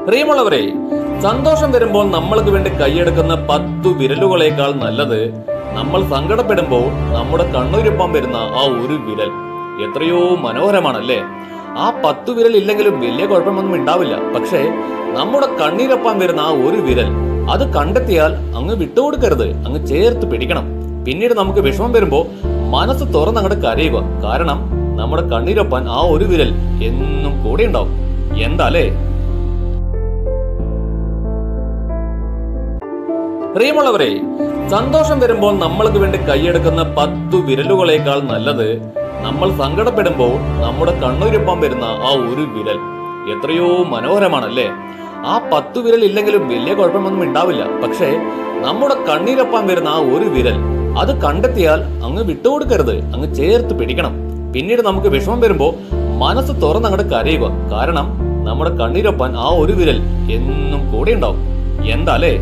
പ്രിയമുള്ളവരെ, സന്തോഷം വരുമ്പോൾ നമ്മൾക്ക് വേണ്ടി കൈയെടുക്കുന്ന 10 വിരലുകളേക്കാൾ നല്ലത് നമ്മൾ സങ്കടപ്പെടുമ്പോൾ നമ്മുടെ കണ്ണുരുപ്പാൻ വരുന്ന ആ ഒരു വിരൽ. എത്രയോ മനോഹരമാണല്ലേ? ആ 10 വിരൽ ഇല്ലെങ്കിലും വലിയ കുഴപ്പമൊന്നും ഉണ്ടാവില്ല. പക്ഷേ നമ്മുടെ കണ്ണീരപ്പാൻ വരുന്ന ആ ഒരു വിരൽ, അത് കണ്ടെത്തിയാൽ അങ്ങ് വിട്ടുകൊടുക്കരുത്, അങ്ങ് ചേർത്ത് പിടിക്കണം. പിന്നീട് നമുക്ക് വിഷമം വരുമ്പോ മനസ്സ് തുറന്നങ്ങോട്ട് കരയുക. കാരണം നമ്മുടെ കണ്ണീരൊപ്പാൻ ആ ഒരു വിരൽ എന്നും കൂടെ ഉണ്ടാവും. എന്താലേ? പ്രിയമുള്ളവരെ, സന്തോഷം വരുമ്പോൾ നമ്മൾക്ക് വേണ്ടി കൈയെടുക്കുന്ന 10 വിരലുകളേക്കാൾ നല്ലത് നമ്മൾ സങ്കടപ്പെടുമ്പോൾ നമ്മുടെ കണ്ണുരുപ്പാൻ വരുന്ന ആ ഒരു വിരൽ. എത്രയോ മനോഹരമാണല്ലേ? ആ 10 വിരൽ ഇല്ലെങ്കിലും വലിയ കുഴപ്പമൊന്നും ഉണ്ടാവില്ല. പക്ഷേ നമ്മുടെ കണ്ണീരപ്പാൻ വരുന്ന ആ ഒരു വിരൽ, അത് കണ്ടെത്തിയാൽ അങ്ങ് വിട്ടുകൊടുക്കരുത്, അങ്ങ് ചേർത്ത് പിടിക്കണം. പിന്നീട് നമുക്ക് വിഷമം വരുമ്പോ മനസ്സ് തുറന്നങ്ങോട്ട് കരയുക. കാരണം നമ്മുടെ കണ്ണീരൊപ്പാൻ ആ ഒരു വിരൽ എന്നും കൂടെ ഉണ്ടാവും. എന്താലേ?